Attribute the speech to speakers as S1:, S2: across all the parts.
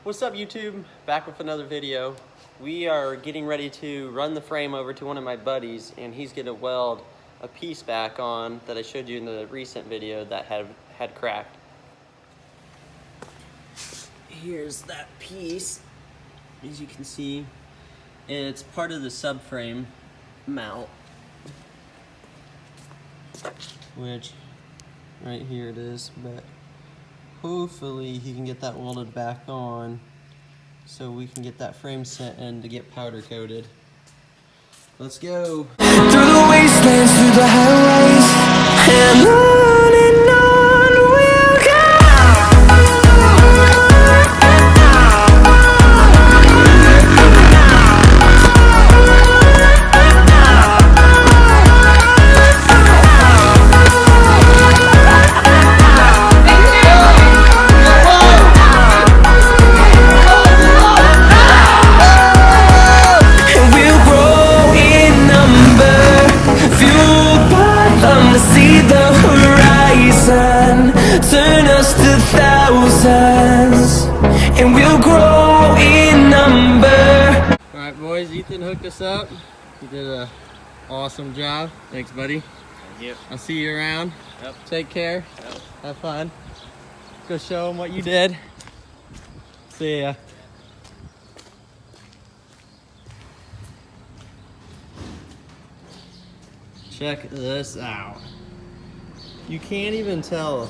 S1: What's up, YouTube? Back with another video. We are getting ready to run the frame over to one of my buddies, and he's gonna weld a piece back on that I showed you in the recent video that had cracked. Here's that piece. As you can see, it's part of the subframe mount, which right here it is, but hopefully he can get that welded back on so we can get that frame sent in to get powder coated. Let's go. Through the wastelands, through the highways, and on we'll go. Turn us to thousands, and we'll grow in number. Alright boys, Ethan hooked us up. He did an awesome job. Thanks, buddy.
S2: Thank you.
S1: I'll see you around.
S2: Yep.
S1: Take care.
S2: Yep.
S1: Have fun. Go show them what you did. See ya. Check this out. You can't even tell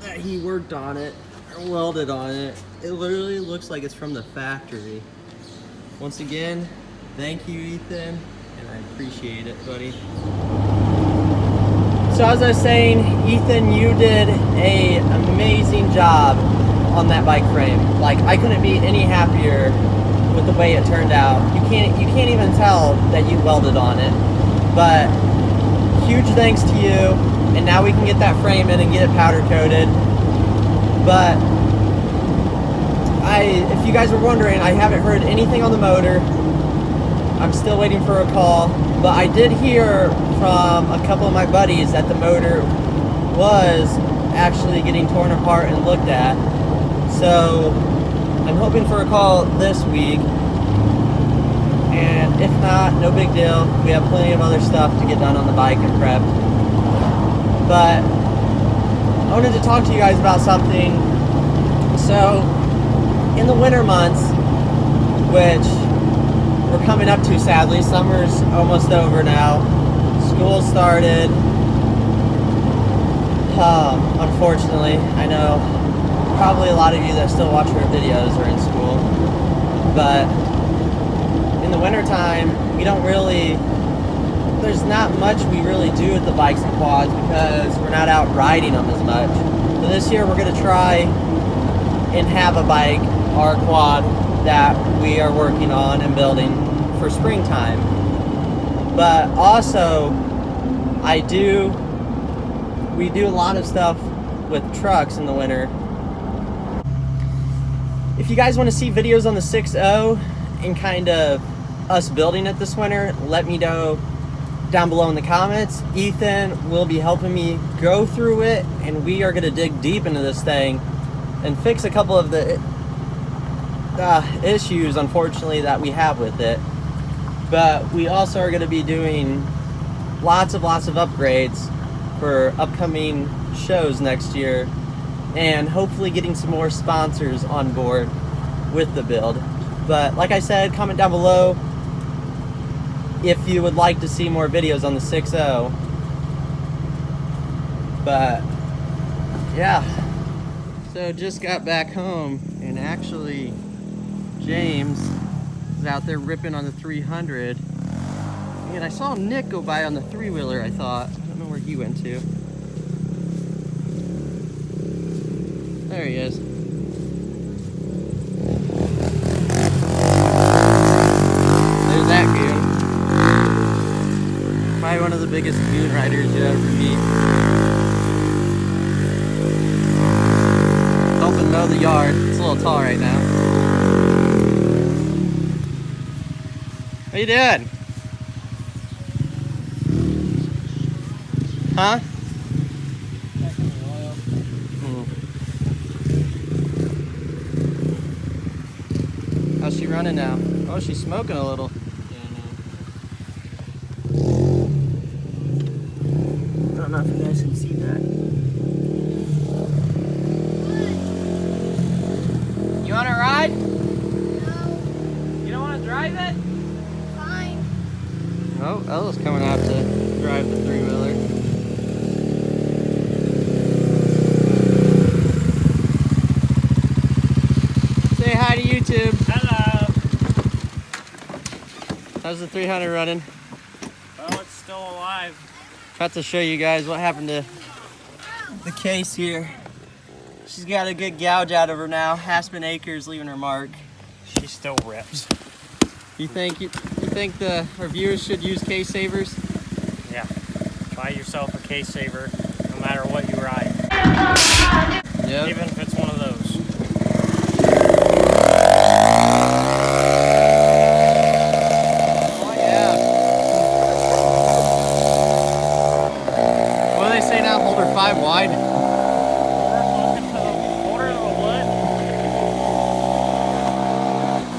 S1: that he worked on it or welded on it. It literally looks like it's from the factory. Once again, thank you, Ethan, and I appreciate it, buddy. So as I was saying, Ethan, you did an amazing job on that bike frame. Like, I couldn't be any happier with the way it turned out. You can't even tell that you welded on it, but huge thanks to you. And now we can get that frame in and get it powder coated. But if you guys were wondering, I haven't heard anything on the motor. I'm still waiting for a call. But I did hear from a couple of my buddies that the motor was actually getting torn apart and looked at. So I'm hoping for a call this week. And if not, no big deal. We have plenty of other stuff to get done on the bike and prep. But I wanted to talk to you guys about something. So in the winter months, which we're coming up to, sadly, summer's almost over now. School started. Unfortunately, I know probably a lot of you that still watch our videos are in school. But in the winter time, we don't really, there's not much we really do with the bikes and quads because we're not out riding them as much. So this year we're going to try and have a bike or a quad that we are working on and building for springtime. But also, we do a lot of stuff with trucks in the winter. If you guys want to see videos on the 6.0 and kind of us building it this winter, let me know down below in the comments. Ethan will be helping me go through it, and we are going to dig deep into this thing and fix a couple of the issues, unfortunately, that we have with it. But we also are going to be doing lots of upgrades for upcoming shows next year, and hopefully getting some more sponsors on board with the build. But like I said, comment down below if you would like to see more videos on the 6.0. But yeah, so just got back home, and actually James is out there ripping on the 300, and I saw Nick go by on the 3-wheeler. I thought, I don't know where he went to. There he is. There's that goon. Probably one of the biggest goon riders you'd ever meet. Helping mow the yard. It's a little tall right now. How you doing? Huh? How's she running now? Oh, she's smoking a little. I don't know if you guys can see that. You want to ride?
S2: No.
S1: You don't want to drive it?
S2: Fine.
S1: Oh, Ella's coming out to drive the three-wheeler. Say hi to YouTube.
S3: Hello.
S1: How's the 300 running?
S3: Well, it's still alive.
S1: About to show you guys what happened to the case here. She's got a good gouge out of her now. Aspen Acres leaving her mark.
S3: She still rips.
S1: You think our viewers should use case savers?
S3: Yeah. Buy yourself a case saver, no matter what you ride.
S1: Yep.
S3: Even if it's one of those.
S1: Oh yeah. What do they say now? Hold her 5 wide.
S3: Order of what?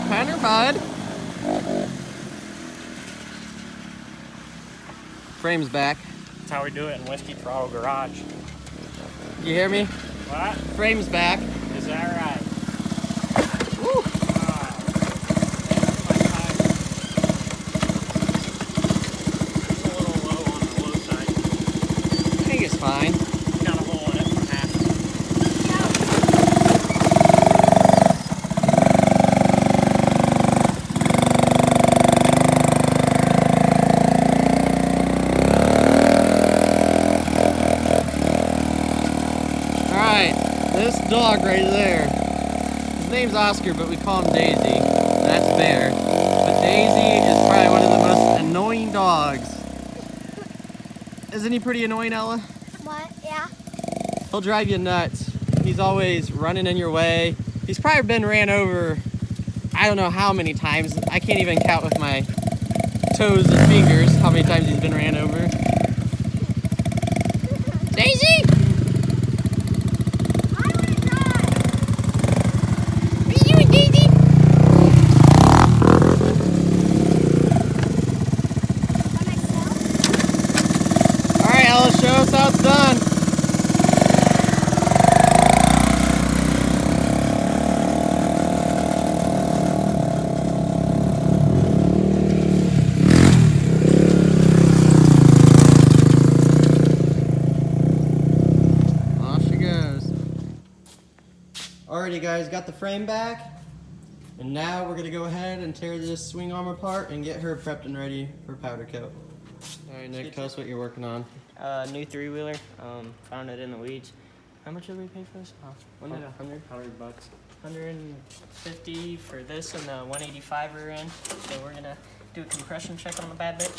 S1: Pan her bud. Frame's back.
S3: That's how we do it in Whiskey Throttle Garage.
S1: You hear me?
S3: What?
S1: Frame's back.
S3: Is that right?
S1: Woo.
S3: It's a little low on the low side.
S1: I think it's fine.
S3: Got a hole in it from half.
S1: Alright, this dog right there. His name's Oscar, but we call him Daisy. That's Bear. But Daisy is probably one of the most annoying dogs. Isn't he pretty annoying, Ella?
S2: What? Yeah.
S1: He'll drive you nuts. He's always running in your way. He's probably been ran over, I don't know how many times. I can't even count with my toes and fingers how many times he's been ran over. Daisy!
S2: I want to drive.
S1: What are you doing, Daisy?
S2: By myself?
S1: Alright, Ella, show us how it's done. Alrighty guys, got the frame back, and now we're gonna go ahead and tear this swing arm apart and get her prepped and ready for powder coat. Alright Nick, tell us what you're working on.
S4: New three-wheeler. Found it in the weeds. How much did we pay for this? Wasn't it $100?
S3: $100.
S4: 150 for this and the 185 rear end. So we're gonna do a compression check on the bad bit.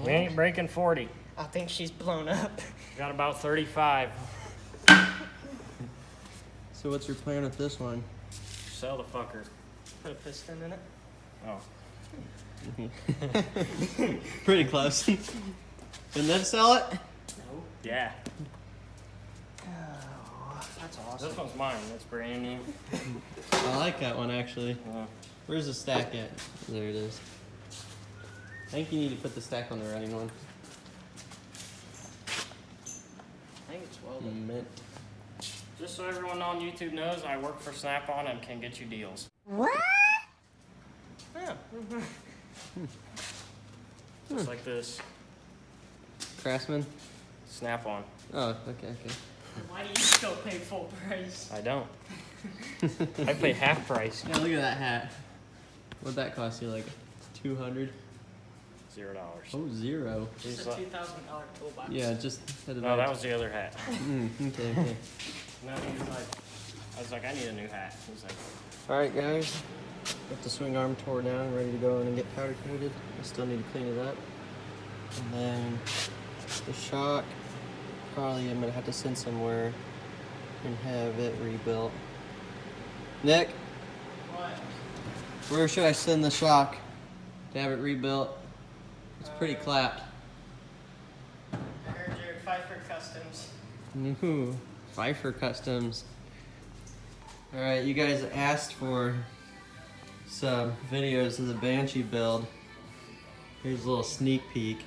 S3: We ain't breaking 40.
S4: I think she's blown up.
S3: Got about 35.
S1: So what's your plan with this one?
S3: Sell the fucker.
S4: Put a piston in it.
S3: Oh.
S1: Pretty close. And then sell it?
S4: No.
S3: Yeah.
S4: Oh, that's awesome.
S3: This one's mine. It's brand new.
S1: I like that one actually.
S3: Yeah.
S1: Where's the stack at? There it is. I think you need to put the stack on the running one.
S4: I think it's welded.
S1: Mint.
S3: Just so everyone on YouTube knows, I work for Snap-on and can get you deals.
S2: What?
S4: Yeah.
S3: Just like this.
S1: Craftsman?
S3: Snap-on.
S1: Oh, okay, okay.
S4: Why do you still pay full price?
S3: I don't. I pay half price.
S1: Yeah, look at that hat. What'd that cost you, like 200?
S3: $0.
S1: Oh, 0.
S4: It's a $2,000 toolbox.
S1: Yeah, just headed
S3: No, that was the other hat.
S1: okay, okay.
S3: No, he was like, I was like, I need a new hat. He was like,
S1: Alright guys, got the swing arm tore down, ready to go in and get powder coated. I still need to clean it up. And then the shock, probably I'm gonna have to send somewhere and have it rebuilt. Nick,
S4: What?
S1: where should I send the shock to have it rebuilt? It's pretty clapped.
S3: I heard your Pfeiffer Customs.
S1: Ooh, Pfeiffer Customs. Alright, you guys asked for some videos of the Banshee build. Here's a little sneak peek.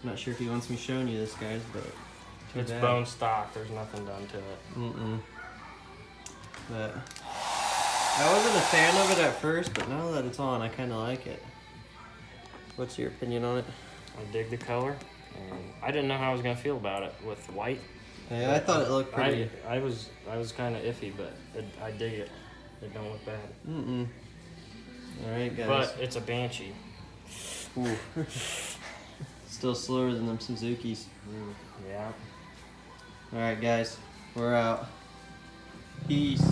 S1: I'm not sure if he wants me showing you this, guys, but too
S3: It's
S1: bad.
S3: bone stock. There's nothing done to it.
S1: But I wasn't a fan of it at first, but now that it's on, I kind of like it. What's your opinion on it?
S3: I dig the color, and I didn't know how I was gonna feel about it with white.
S1: Yeah, I thought it looked pretty.
S3: I was kind of iffy, but I dig it. It don't look bad.
S1: All right, guys.
S3: But it's a Banshee.
S1: Ooh. Still slower than them Suzukis.
S3: Yeah.
S1: All right, guys. We're out. Peace.